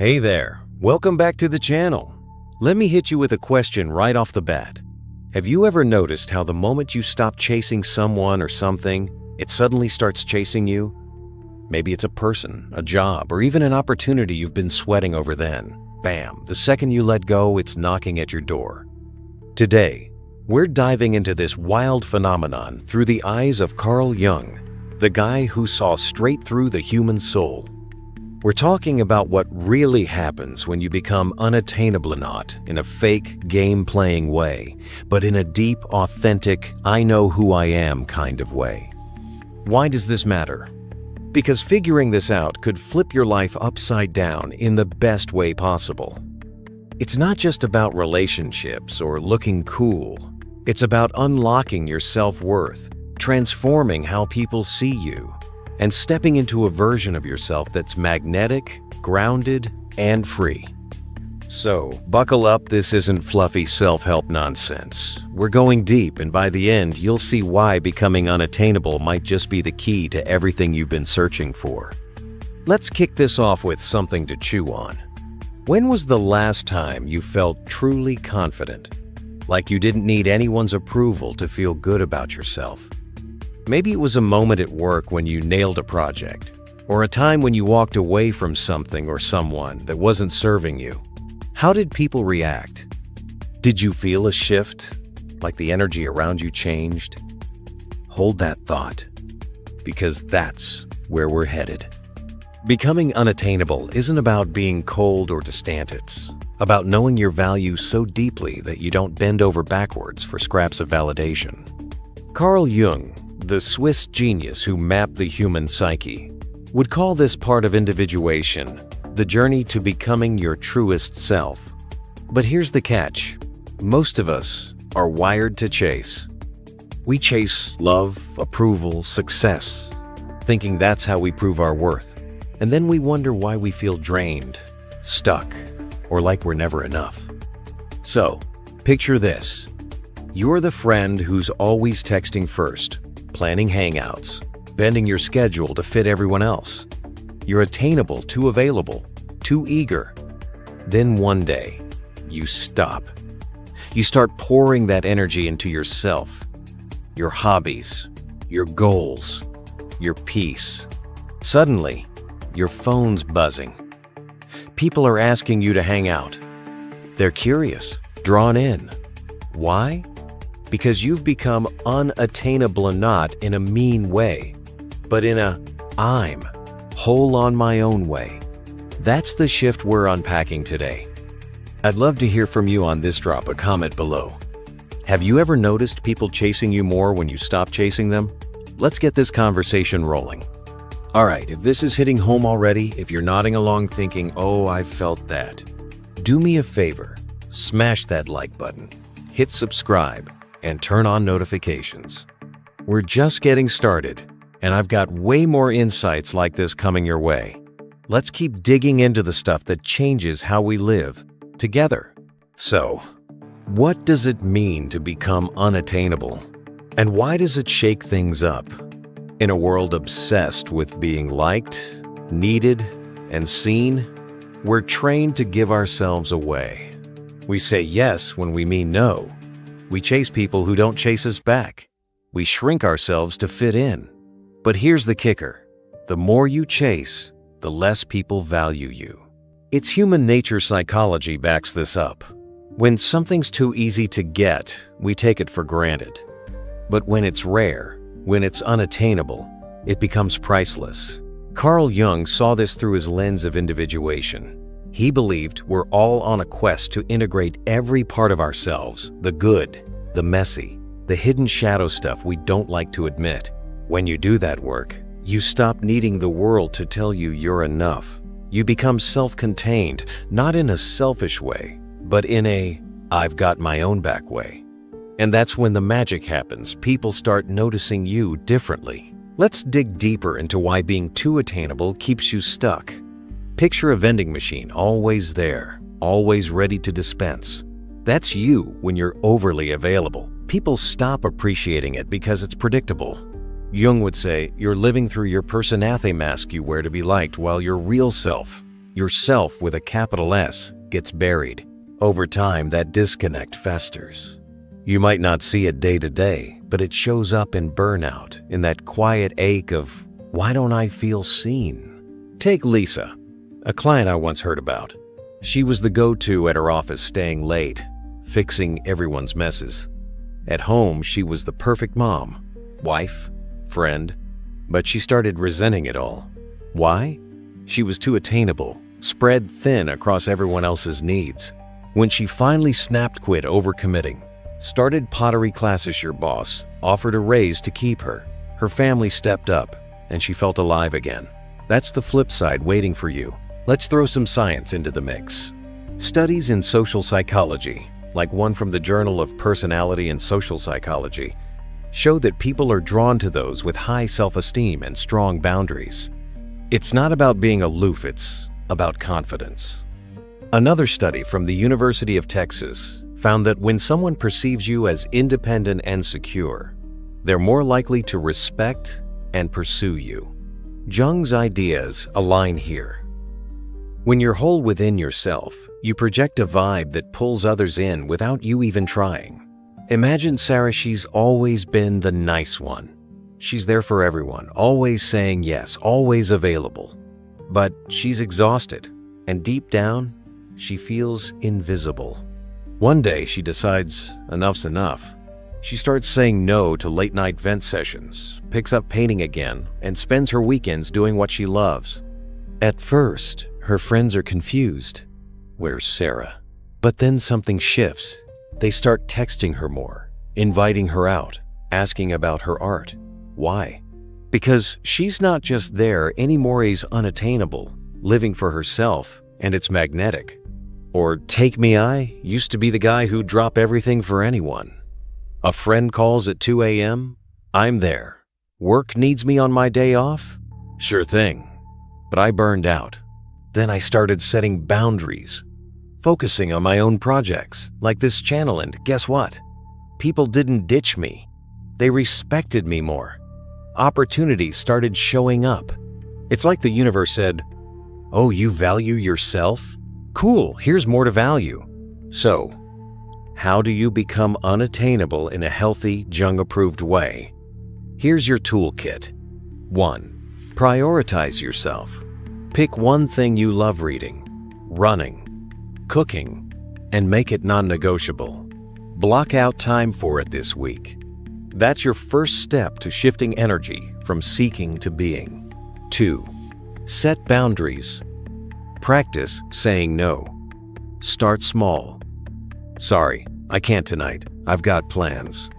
Hey there, welcome back to the channel. Let me hit you with a question right off the bat. Have you ever noticed how the moment you stop chasing someone or something, it suddenly starts chasing you? Maybe it's a person, a job, or even an opportunity you've been sweating over then. Bam, the second you let go, it's knocking at your door. Today, we're diving into this wild phenomenon through the eyes of Carl Jung, the guy who saw straight through the human soul. We're talking about what really happens when you become unattainable, not in a fake, game-playing way, but in a deep, authentic, I know who I am kind of way. Why does this matter? Because figuring this out could flip your life upside down in the best way possible. It's not just about relationships or looking cool. It's about unlocking your self-worth, transforming how people see you, and stepping into a version of yourself that's magnetic, grounded, and free. So, buckle up, this isn't fluffy self-help nonsense. We're going deep, and by the end, you'll see why becoming unattainable might just be the key to everything you've been searching for. Let's kick this off with something to chew on. When was the last time you felt truly confident? Like you didn't need anyone's approval to feel good about yourself? Maybe it was a moment at work when you nailed a project, or a time when you walked away from something or someone that wasn't serving you. How did people react? Did you feel a shift, like the energy around you changed? Hold that thought, because that's where we're headed. Becoming unattainable isn't about being cold or distant. It's about knowing your value so deeply that you don't bend over backwards for scraps of validation. Carl Jung, the Swiss genius who mapped the human psyche, would call this part of individuation the journey to becoming your truest self. But here's the catch. Most of us are wired to chase. We chase love, approval, success, thinking that's how we prove our worth. And then we wonder why we feel drained, stuck, or like we're never enough. So, picture this. You're the friend who's always texting first, planning hangouts, bending your schedule to fit everyone else. You're attainable, too available, too eager. Then one day, you stop. You start pouring that energy into yourself, your hobbies, your goals, your peace. Suddenly, your phone's buzzing. People are asking you to hang out. They're curious, drawn in. Why? Because you've become unattainable, not in a mean way, but in a I'm whole on my own way. That's the shift we're unpacking today. I'd love to hear from you on this. Drop a comment below. Have you ever noticed people chasing you more when you stop chasing them? Let's get this conversation rolling. All right, if this is hitting home already, if you're nodding along thinking, oh, I've felt that, do me a favor, smash that like button, hit subscribe, and turn on notifications. We're just getting started, and I've got way more insights like this coming your way. Let's keep digging into the stuff that changes how we live together. So, what does it mean to become unattainable? And why does it shake things up? In a world obsessed with being liked, needed, and seen, we're trained to give ourselves away. We say yes when we mean no. We chase people who don't chase us back. We shrink ourselves to fit in. But here's the kicker. The more you chase, the less people value you. It's human nature. Psychology backs this up. When something's too easy to get, we take it for granted. But when it's rare, when it's unattainable, it becomes priceless. Carl Jung saw this through his lens of individuation. He believed we're all on a quest to integrate every part of ourselves, the good, the messy, the hidden shadow stuff we don't like to admit. When you do that work, you stop needing the world to tell you you're enough. You become self-contained, not in a selfish way, but in a I've got my own back way. And that's when the magic happens. People start noticing you differently. Let's dig deeper into why being too attainable keeps you stuck. Picture a vending machine, always there, always ready to dispense. That's you when you're overly available. People stop appreciating it because it's predictable. Jung would say, you're living through your personality mask you wear to be liked, while your real self, Yourself with a capital S gets buried. Over time, that disconnect festers. You might not see it day to day, but it shows up in burnout, in that quiet ache of, why don't I feel seen? Take Lisa, a client I once heard about. She was the go-to at her office, staying late, fixing everyone's messes. At home, she was the perfect mom, wife, friend, but she started resenting it all. Why? She was too attainable, spread thin across everyone else's needs. When she finally snapped quit overcommitting, started pottery class as your boss, offered a raise to keep her, her family stepped up, and she felt alive again. That's the flip side waiting for you. Let's throw some science into the mix. Studies in social psychology, like one from the Journal of Personality and Social Psychology, show that people are drawn to those with high self-esteem and strong boundaries. It's not about being aloof, it's about confidence. Another study from the University of Texas found that when someone perceives you as independent and secure, they're more likely to respect and pursue you. Jung's ideas align here. When you're whole within yourself, you project a vibe that pulls others in without you even trying. Imagine Sarah, she's always been the nice one. She's there for everyone, always saying yes, always available. But she's exhausted, and deep down, she feels invisible. One day, she decides enough's enough. She starts saying no to late-night vent sessions, picks up painting again, and spends her weekends doing what she loves. At first, her friends are confused. Where's Sarah? But then something shifts. They start texting her more, inviting her out, asking about her art. Why? Because she's not just there anymore, is unattainable, living for herself, and it's magnetic. Or take me, I used to be the guy who'd drop everything for anyone. A friend calls at 2 a.m., I'm there. Work needs me on my day off? Sure thing. But I burned out. Then I started setting boundaries, focusing on my own projects, like this channel, and guess what? People didn't ditch me. They respected me more. Opportunities started showing up. It's like the universe said, oh, you value yourself? Cool, here's more to value. So, how do you become unattainable in a healthy, Jung-approved way? Here's your toolkit. 1. Prioritize yourself. Pick one thing you love: reading, running, cooking, and make it non-negotiable. Block out time for it this week. That's your first step to shifting energy from seeking to being. 2. Set boundaries. Practice saying no. Start small. Sorry, I can't tonight. I've got plans.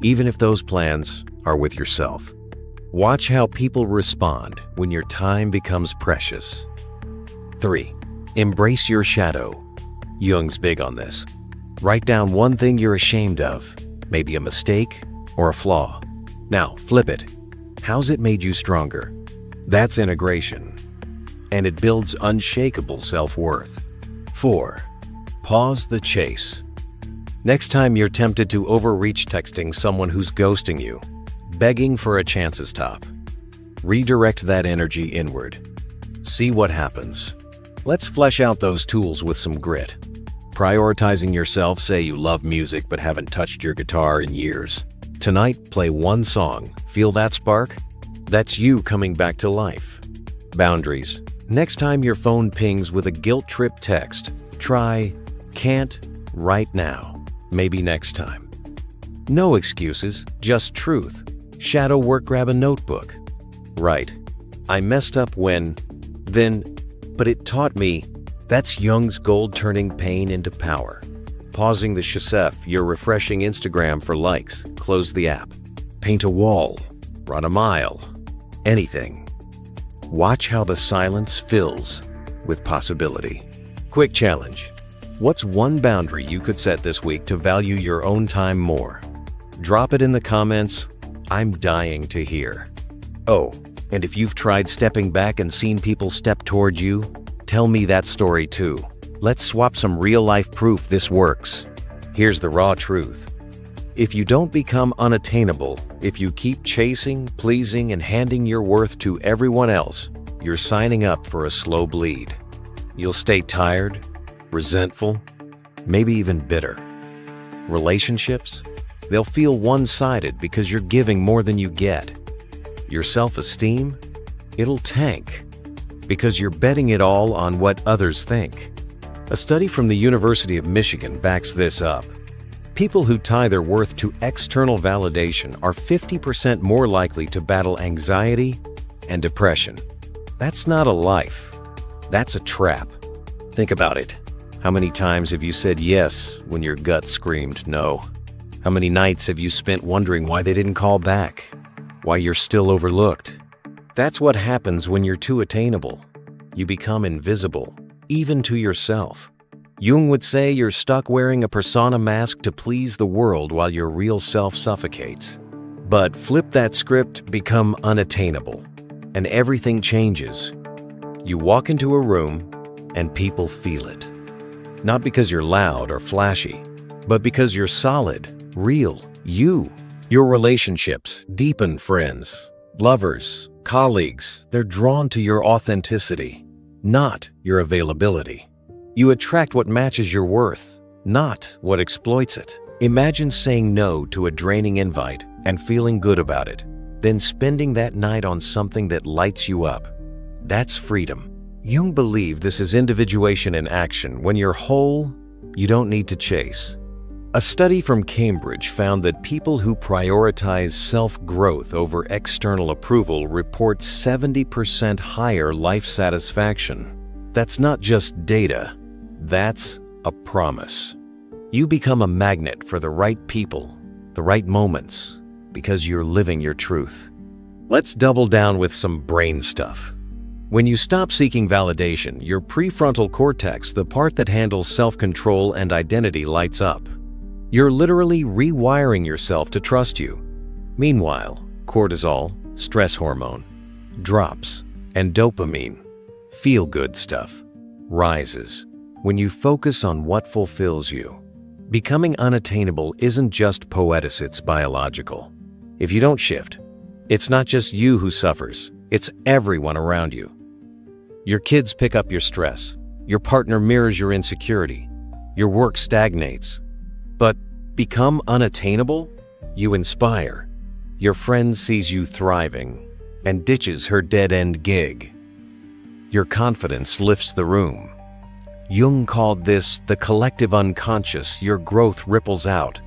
Even if those plans are with yourself. Watch how people respond when your time becomes precious. 3. Embrace your shadow. Jung's big on this. Write down one thing you're ashamed of, maybe a mistake or a flaw. Now, flip it. How's it made you stronger? That's integration. And it builds unshakable self-worth. 4. Pause the chase. Next time you're tempted to overreach texting someone who's ghosting you, begging for a chances top, redirect that energy inward. See what happens. Let's flesh out those tools with some grit. Prioritizing yourself. Say you love music but haven't touched your guitar in years. Tonight, play one song. Feel that spark? That's you coming back to life. Boundaries. Next time your phone pings with a guilt trip text, try can't right now, maybe next time. No excuses, just truth. Shadow work. Grab a notebook. Write, I messed up when, then, but it taught me. That's Jung's gold, turning pain into power. Pausing the chasef, your refreshing Instagram for likes. Close the app. Paint a wall. Run a mile. Anything. Watch how the silence fills with possibility. Quick challenge. What's one boundary you could set this week to value your own time more? Drop it in the comments. I'm dying to hear. Oh, and if you've tried stepping back and seen people step toward you, tell me that story too. Let's swap some real-life proof this works. Here's the raw truth. If you don't become unattainable, if you keep chasing, pleasing, and handing your worth to everyone else, you're signing up for a slow bleed. You'll stay tired, resentful, maybe even bitter. Relationships? They'll feel one-sided because you're giving more than you get. Your self-esteem? It'll tank because you're betting it all on what others think. A study from the University of Michigan backs this up. People who tie their worth to external validation are 50% more likely to battle anxiety and depression. That's not a life. That's a trap. Think about it. How many times have you said yes when your gut screamed no? How many nights have you spent wondering why they didn't call back? Why you're still overlooked? That's what happens when you're too attainable. You become invisible, even to yourself. Jung would say you're stuck wearing a persona mask to please the world while your real self suffocates. But flip that script, become unattainable, and everything changes. You walk into a room and people feel it. Not because you're loud or flashy, but because you're solid, real, you. Your relationships deepen, friends, lovers, colleagues. They're drawn to your authenticity, not your availability. You attract what matches your worth, not what exploits it. Imagine saying no to a draining invite and feeling good about it, then spending that night on something that lights you up. That's freedom. Jung believed this is individuation in action. When you're whole, you don't need to chase. A study from Cambridge found that people who prioritize self-growth over external approval report 70% higher life satisfaction. That's not just data, that's a promise. You become a magnet for the right people, the right moments, because you're living your truth. Let's double down with some brain stuff. When you stop seeking validation, your prefrontal cortex, the part that handles self-control and identity, lights up. You're literally rewiring yourself to trust you. Meanwhile, cortisol, stress hormone, drops, and dopamine, feel-good stuff, rises when you focus on what fulfills you. Becoming unattainable isn't just poetic, it's biological. If you don't shift, it's not just you who suffers, it's everyone around you. Your kids pick up your stress, your partner mirrors your insecurity, your work stagnates. But become unattainable? You inspire. Your friend sees you thriving and ditches her dead-end gig. Your confidence lifts the room. Jung called this the collective unconscious. Your growth ripples out,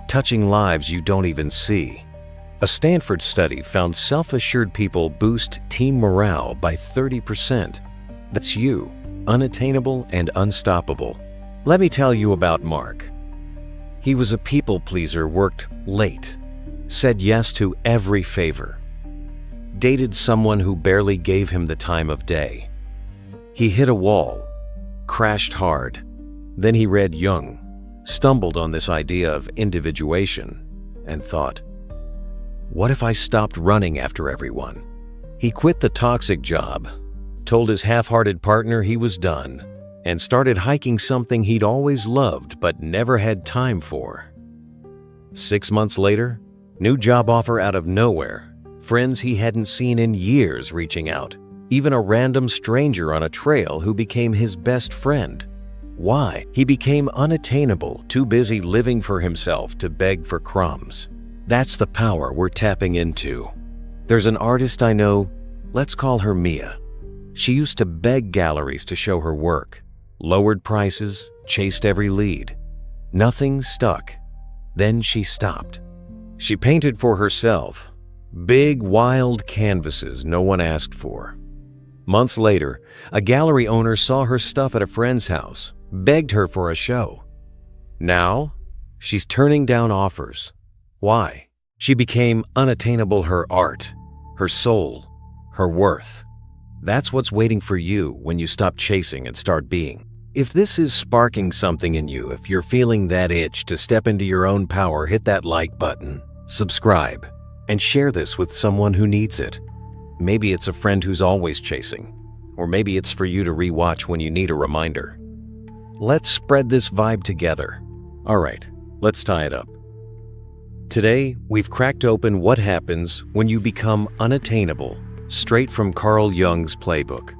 touching lives you don't even see. A Stanford study found self-assured people boost team morale by 30%. That's you, unattainable and unstoppable. Let me tell you about Mark. He was a people pleaser, worked late, said yes to every favor, dated someone who barely gave him the time of day. He hit a wall, crashed hard. Then he read Jung, stumbled on this idea of individuation, and thought, what if I stopped running after everyone? He quit the toxic job, told his half-hearted partner he was done, and started hiking something he'd always loved but never had time for. 6 months later, new job offer out of nowhere, friends he hadn't seen in years reaching out, even a random stranger on a trail who became his best friend. Why? He became unattainable, too busy living for himself to beg for crumbs. That's the power we're tapping into. There's an artist I know, let's call her Mia. She used to beg galleries to show her work. Lowered prices, chased every lead. Nothing stuck. Then she stopped. She painted for herself. Big, wild canvases no one asked for. Months later, a gallery owner saw her stuff at a friend's house, begged her for a show. Now, she's turning down offers. Why? She became unattainable. Her art, her soul, her worth. That's what's waiting for you when you stop chasing and start being. If this is sparking something in you, if you're feeling that itch to step into your own power, hit that like button, subscribe, and share this with someone who needs it. Maybe it's a friend who's always chasing, or maybe it's for you to rewatch when you need a reminder. Let's spread this vibe together. All right, let's tie it up. Today, we've cracked open what happens when you become unattainable, straight from Carl Jung's playbook.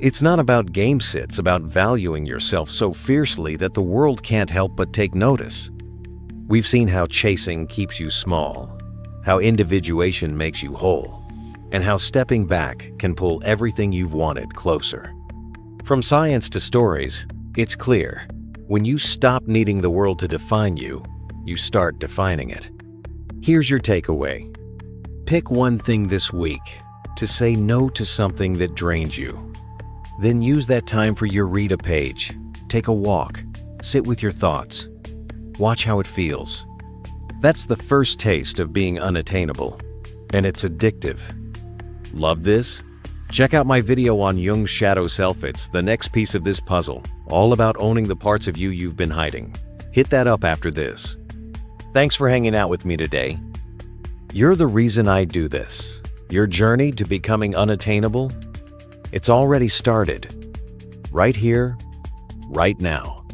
It's not about game sits, about valuing yourself so fiercely that the world can't help but take notice. We've seen how chasing keeps you small, how individuation makes you whole, and how stepping back can pull everything you've wanted closer. From science to stories, it's clear. When you stop needing the world to define you, you start defining it. Here's your takeaway. Pick one thing this week to say no to something that drains you. Then use that time for your read a page, take a walk, sit with your thoughts. Watch how it feels. That's the first taste of being unattainable, and it's addictive. Love this? Check out my video on Jung's shadow self. It's the next piece of this puzzle, all about owning the parts of you you've been hiding. Hit that up after this. Thanks for hanging out with me today. You're the reason I do this. Your journey to becoming unattainable, it's already started. Right here, right now.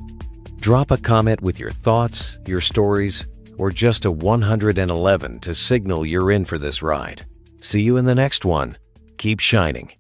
Drop a comment with your thoughts, your stories, or just a 111 to signal you're in for this ride. See you in the next one. Keep shining.